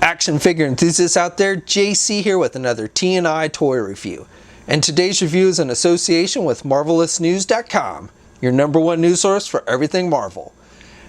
action figure enthusiasts out there, JC here with another T&I toy review. And today's review is in association with MarvelousNews.com, your #1 news source for everything Marvel.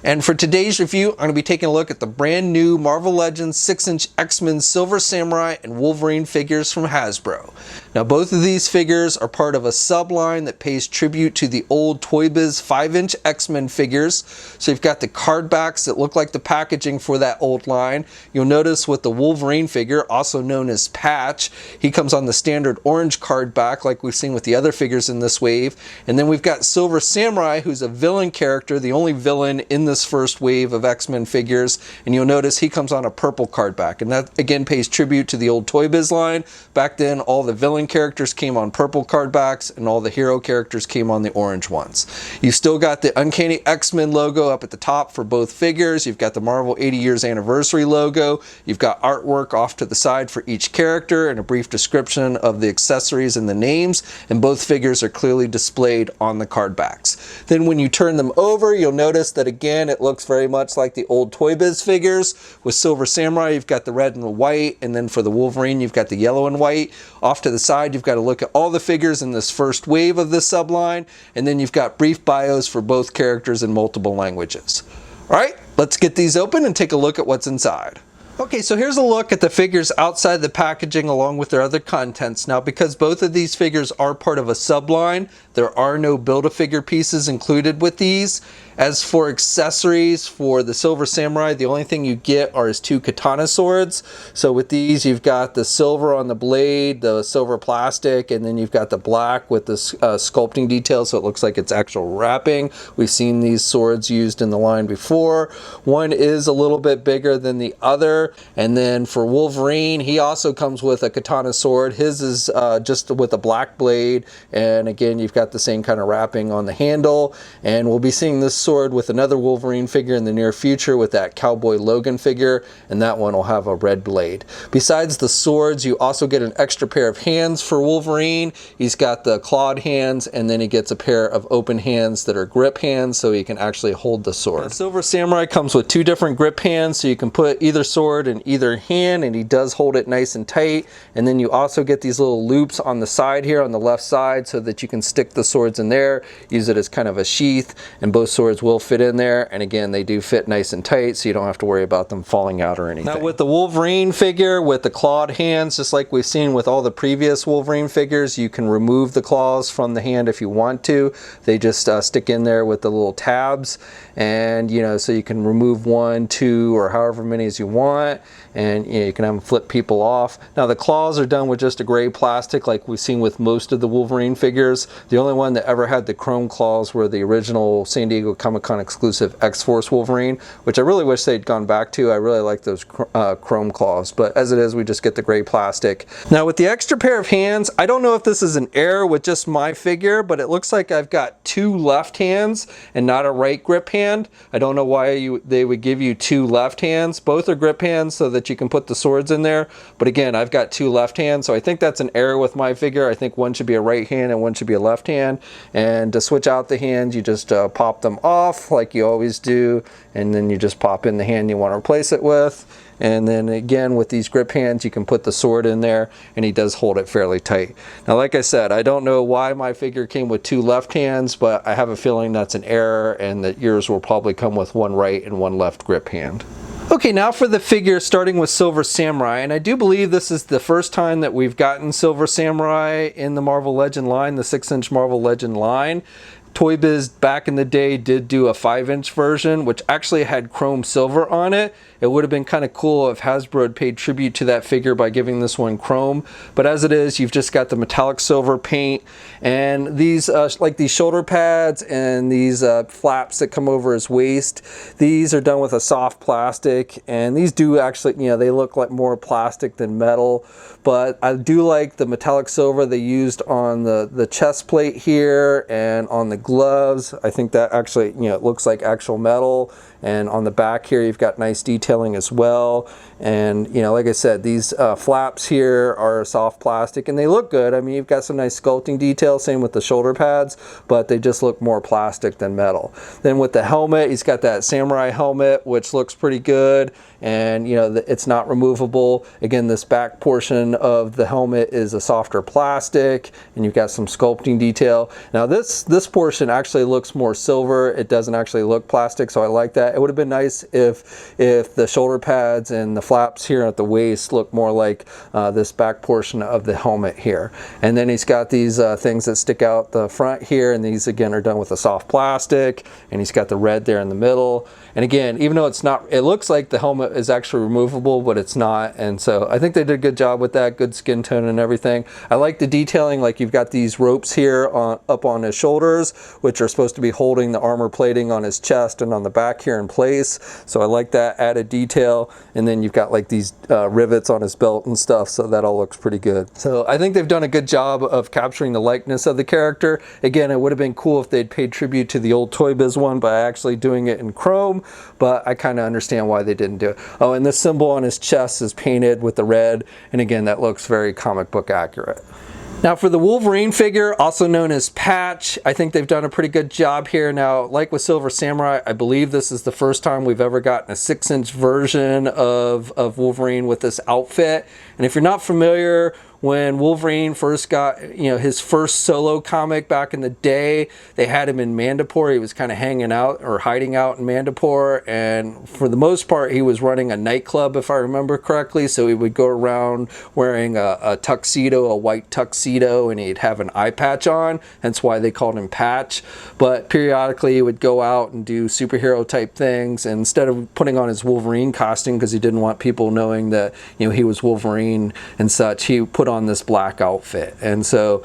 And for today's review, I'm going to be taking a look at the brand new Marvel Legends 6-inch X-Men Silver Samurai and Wolverine figures from Hasbro. Now both of these figures are part of a subline that pays tribute to the old Toy Biz 5-inch X-Men figures. So you've got the card backs that look like the packaging for that old line. You'll notice with the Wolverine figure, also known as Patch, he comes on the standard orange card back like we've seen with the other figures in this wave. And then we've got Silver Samurai, who's a villain character, the only villain in this first wave of X-Men figures, and you'll notice he comes on a purple card back, and that again pays tribute to the old Toy Biz line. Back then all the villain characters came on purple card backs and all the hero characters came on the orange ones. You've still got the Uncanny X-Men logo up at the top for both figures. You've got the Marvel 80 years anniversary logo. You've got artwork off to the side for each character and a brief description of the accessories and the names, and both figures are clearly displayed on the card backs. Then when you turn them over, you'll notice that again it looks very much like the old Toy Biz figures. With Silver Samurai you've got the red and the white, and then for the Wolverine you've got the yellow and white. Off to the side you've got to look at all the figures in this first wave of this subline, and then you've got brief bios for both characters in multiple languages. Alright, let's get these open and take a look at what's inside. Okay, so here's a look at the figures outside the packaging along with their other contents. Now, because both of these figures are part of a subline, there are no Build-A-Figure pieces included with these. As for accessories for the Silver Samurai, the only thing you get are his 2 katana swords. So with these, you've got the silver on the blade, the silver plastic, and then you've got the black with the sculpting details, so it looks like it's actual wrapping. We've seen these swords used in the line before. One is a little bit bigger than the other. And then for Wolverine, he also comes with a katana sword. His is just with a black blade, and again you've got the same kind of wrapping on the handle. And we'll be seeing this sword with another Wolverine figure in the near future with that Cowboy Logan figure, and that one will have a red blade. Besides the swords, you also get an extra pair of hands for Wolverine. He's got the clawed hands, and then he gets a pair of open hands that are grip hands, so he can actually hold the sword. The Silver Samurai comes with 2 different grip hands, so you can put either sword in either hand, and he does hold it nice and tight. And then you also get these little loops on the side here on the left side so that you can stick the swords in there, use it as kind of a sheath, and both swords will fit in there. And again, they do fit nice and tight, so you don't have to worry about them falling out or anything. Now with the Wolverine figure with the clawed hands, just like we've seen with all the previous Wolverine figures, you can remove the claws from the hand if you want to. They just stick in there with the little tabs, and so you can remove 1, 2, or however many as you want, and you can have them flip people off. Now the claws are done with just a gray plastic like we've seen with most of the Wolverine figures. The only one that ever had the chrome claws were the original San Diego Comic-Con exclusive X-Force Wolverine, which I really wish they'd gone back to. I really like those chrome claws, but as it is, we just get the gray plastic. Now with the extra pair of hands, I don't know if this is an error with just my figure, but it looks like I've got 2 left hands and not a right grip hand. I don't know why they would give you 2 left hands. Both are grip hands so that you can put the swords in there, but again, I've got 2 left hands, so I think that's an error with my figure. I think one should be a right hand and one should be a left hand, and to switch out the hands, you just pop them off like you always do, and then you just pop in the hand you want to replace it with. And then again, with these grip hands, you can put the sword in there, and he does hold it fairly tight. Now, like I said, I don't know why my figure came with 2 left hands, but I have a feeling that's an error, and that yours will probably come with 1 right and 1 left grip hand. Okay, now for the figure, starting with Silver Samurai, and I do believe this is the first time that we've gotten Silver Samurai in the Marvel Legend line, the 6-inch Marvel Legend line. Toy Biz back in the day did do a 5-inch version, which actually had chrome silver on it. It would have been kind of cool if Hasbro had paid tribute to that figure by giving this one chrome. But as it is, you've just got the metallic silver paint, and these like these shoulder pads and these flaps that come over his waist. These are done with a soft plastic, and these do actually, they look like more plastic than metal. But I do like the metallic silver they used on the chest plate here and on the gloves. I think that actually, it looks like actual metal. And on the back here, you've got nice detailing as well. And, you know, like I said, these flaps here are soft plastic and they look good. I mean, you've got some nice sculpting detail, same with the shoulder pads, but they just look more plastic than metal. Then with the helmet, he's got that samurai helmet, which looks pretty good. And, you know, it's not removable. Again, this back portion of the helmet is a softer plastic, and you've got some sculpting detail. Now this portion actually looks more silver. It doesn't actually look plastic, so I like that. It would have been nice if the shoulder pads and the flaps here at the waist look more like this back portion of the helmet here. And then he's got these things that stick out the front here, and these again are done with a soft plastic, and he's got the red there in the middle. And again, even though it's not, it looks like the helmet is actually removable, but it's not. And so I think they did a good job with that, good skin tone and everything. I like the detailing, like you've got these ropes here up on his shoulders, which are supposed to be holding the armor plating on his chest and on the back here in place. So I like that added detail. And then you've got like these rivets on his belt and stuff, so that all looks pretty good. So I think they've done a good job of capturing the likeness of the character. Again, it would have been cool if they'd paid tribute to the old Toy Biz one by actually doing it in chrome, but I kind of understand why they didn't do it. Oh, and the symbol on his chest is painted with the red, and again, that looks very comic book accurate. Now for the Wolverine figure, also known as Patch, I think they've done a pretty good job here. Now, like with Silver Samurai, I believe this is the first time we've ever gotten a 6-inch version of Wolverine with this outfit. And if you're not familiar, when Wolverine first got, you know, his first solo comic back in the day, they had him in Mandapore. He was kind of hanging out or hiding out in Mandapore, and for the most part he was running a nightclub, if I remember correctly. So he would go around wearing a tuxedo, a white tuxedo, and he'd have an eye patch on, hence why they called him Patch. But periodically he would go out and do superhero type things, and instead of putting on his Wolverine costume, because he didn't want people knowing that, you know, he was Wolverine and such, he put on this black outfit. And so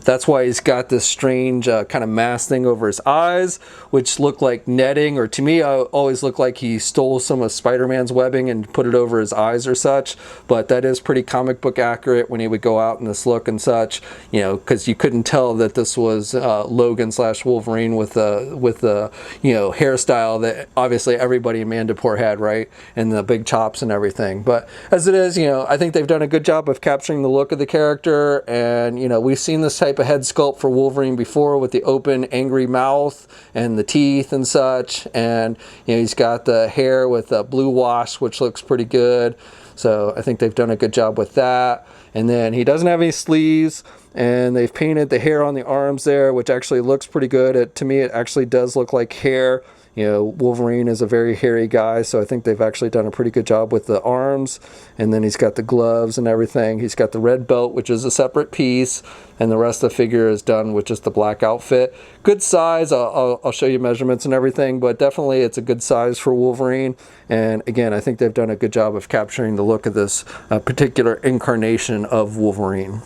that's why he's got this strange kind of mask thing over his eyes, which look like netting, or to me always look like he stole some of Spider-Man's webbing and put it over his eyes or such. But that is pretty comic book accurate when he would go out in this look and such, you know, because you couldn't tell that this was Logan / Wolverine with the you know, hairstyle that obviously everybody in Mandapore had, right, and the big chops and everything. But as it is, you know, I think they've done a good job of capturing the look of the character. And, you know, we've seen this type of head sculpt for Wolverine before with the open angry mouth and the teeth and such. And, you know, he's got the hair with a blue wash, which looks pretty good. So I think they've done a good job with that. And then he doesn't have any sleeves, and they've painted the hair on the arms there, which actually looks pretty good. To me, it actually does look like hair. You know, Wolverine is a very hairy guy, so I think they've actually done a pretty good job with the arms. And then he's got the gloves and everything. He's got the red belt, which is a separate piece, and the rest of the figure is done with just the black outfit. Good size. I'll show you measurements and everything, but definitely it's a good size for Wolverine. And again, I think they've done a good job of capturing the look of this particular incarnation of Wolverine.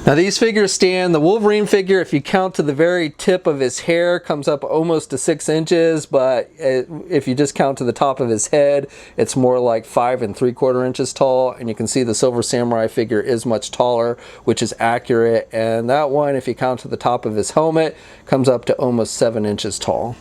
Now these figures stand, the Wolverine figure, if you count to the very tip of his hair, comes up almost to 6 inches, but if you just count to the top of his head, it's more like 5 3/4 inches tall. And you can see the Silver Samurai figure is much taller, which is accurate. And that one, if you count to the top of his helmet, comes up to almost 7 inches tall.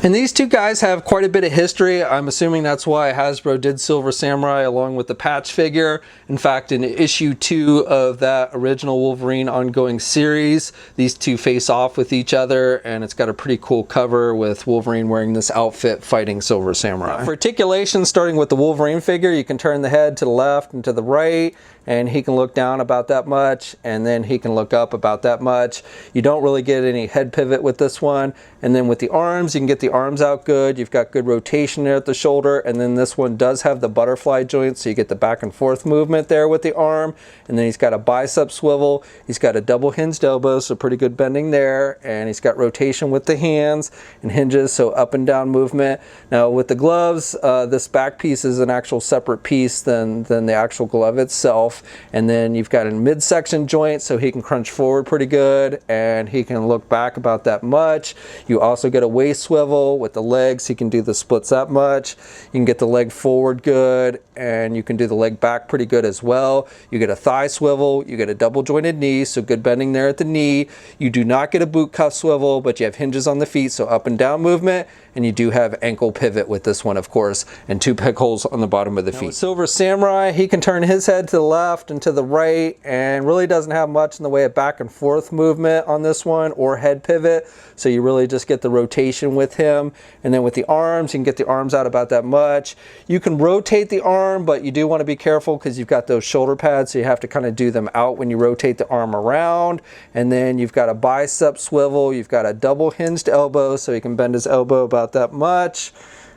And these two guys have quite a bit of history. I'm assuming that's why Hasbro did Silver Samurai along with the Patch figure. In fact, in issue 2 of that original Wolverine ongoing series, these two face off with each other, and it's got a pretty cool cover with Wolverine wearing this outfit fighting Silver Samurai. For articulation, starting with the Wolverine figure, you can turn the head to the left and to the right, and he can look down about that much, and then he can look up about that much. You don't really get any head pivot with this one. And then with the arms, you can get the arms out good. You've got good rotation there at the shoulder, and then this one does have the butterfly joint, so you get the back and forth movement there with the arm. And then he's got a bicep swivel. He's got a double hinged elbow, so pretty good bending there. And he's got rotation with the hands and hinges, so up and down movement. Now with the gloves, this back piece is an actual separate piece than the actual glove itself. And then you've got a midsection joint, so he can crunch forward pretty good, and he can look back about that much. You also get a waist swivel with the legs. He can do the splits that much. You can get the leg forward good, and you can do the leg back pretty good as well. You get a thigh swivel, you get a double jointed knee, so good bending there at the knee. You do not get a boot cuff swivel, but you have hinges on the feet, so up and down movement, and you do have ankle pivot with this one, of course, and 2 peg holes on the bottom of the feet. With Silver Samurai, he can turn his head to the left and to the right, and really doesn't have much in the way of back and forth movement on this one, or head pivot, so you really just get the rotation with him. And then with the arms, you can get the arms out about that much. You can rotate the arm, but you do want to be careful because you've got those shoulder pads, so you have to kind of do them out when you rotate the arm around. And then you've got a bicep swivel, you've got a double hinged elbow, so you can bend his elbow about that much.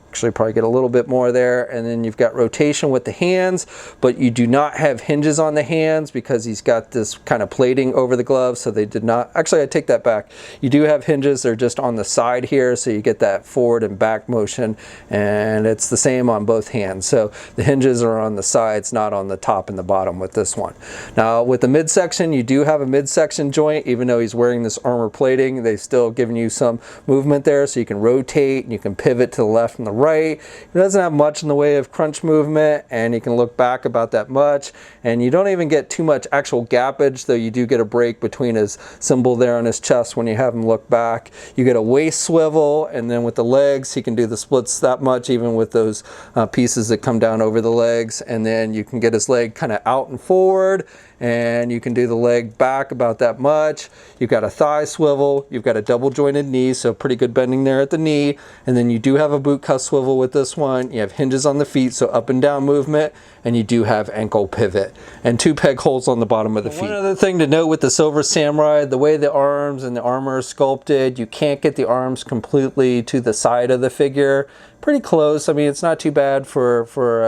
Actually probably get a little bit more there. And then you've got rotation with the hands, but you do not have hinges on the hands because he's got this kind of plating over the gloves, so they did not, actually I take that back. You do have hinges, they're just on the side here, so you get that forward and back motion, and it's the same on both hands. So the hinges are on the sides, not on the top and the bottom with this one. Now with the midsection, you do have a midsection joint, even though he's wearing this armor plating, they've still given you some movement there, so you can rotate and you can pivot to the left and the right. He doesn't have much in the way of crunch movement, and you can look back about that much, and you don't even get too much actual gappage, though you do get a break between his symbol there on his chest when you have him look back. You get a waist swivel, and then with the legs he can do the splits that much, even with those pieces that come down over the legs. And then you can get his leg kind of out and forward, and you can do the leg back about that much. You've got a thigh swivel, you've got a double jointed knee, so pretty good bending there at the knee. And then you do have a boot cuff swivel with this one. You have hinges on the feet, so up and down movement, and you do have ankle pivot and 2 peg holes on the bottom of the feet. One other thing to note with the Silver Samurai, the way the arms and the armor are sculpted, you can't get the arms completely to the side of the figure. Pretty close. I mean, it's not too bad for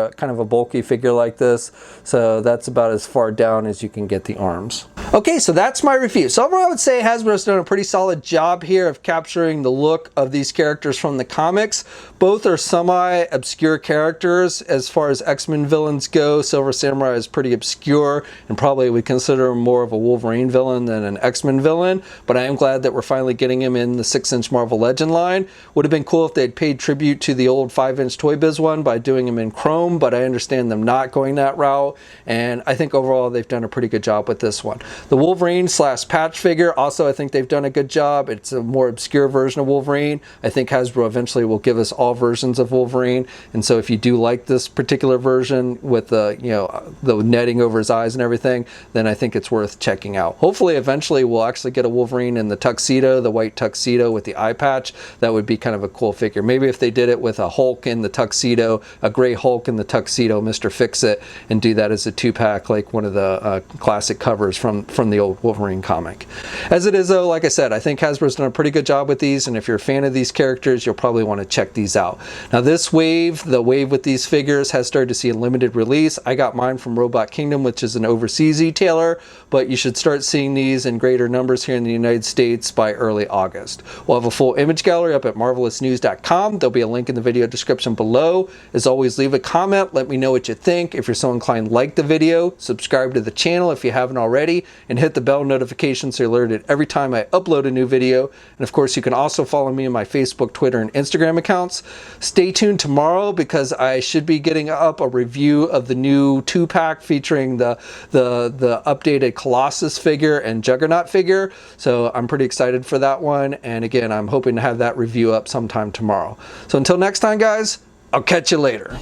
a kind of a bulky figure like this. So that's about as far down as you can get the arms. Okay, so that's my review. So overall, I would say Hasbro's done a pretty solid job here of capturing the look of these characters from the comics. Both are semi-obscure characters as far as X-Men villains go. Silver Samurai is pretty obscure, and probably we consider him more of a Wolverine villain than an X-Men villain. But I am glad that we're finally getting him in the 6-inch Marvel Legend line. Would have been cool if they'd paid tribute to the old 5-inch Toy Biz one by doing him in chrome, but I understand them not going that route, and I think overall they've done a pretty good job with this one. The Wolverine / patch figure, also I think they've done a good job. It's a more obscure version of Wolverine. I think Hasbro eventually will give us all versions of Wolverine, and so if you do like this particular version with the, you know, the netting over his eyes and everything, then I think it's worth checking out. Hopefully eventually we'll actually get a Wolverine in the tuxedo, the white tuxedo with the eye patch. That would be kind of a cool figure. Maybe if they did it with a Hulk in the tuxedo, a gray Hulk in the tuxedo, Mr. Fix-It, and do that as a 2-pack like one of the classic covers from the old Wolverine comic. As it is though, like I said, I think Hasbro's done a pretty good job with these, and if you're a fan of these characters, you'll probably want to check these out. Now this wave, the wave with these figures, has started to see a limited release. I got mine from Robot Kingdom, which is an overseas retailer, but you should start seeing these in greater numbers here in the United States by early August. We'll have a full image gallery up at marvelousnews.com. There'll be a link in the video description below. As always, leave a comment, let me know what you think. If you're so inclined, like the video, subscribe to the channel if you haven't already, and hit the bell notification so you're alerted every time I upload a new video. And of course, you can also follow me on my Facebook, Twitter, and Instagram accounts. Stay tuned tomorrow because I should be getting up a review of the new 2-pack featuring the updated Colossus figure and Juggernaut figure. So I'm pretty excited for that one. And again, I'm hoping to have that review up sometime tomorrow. So until next time, guys, I'll catch you later.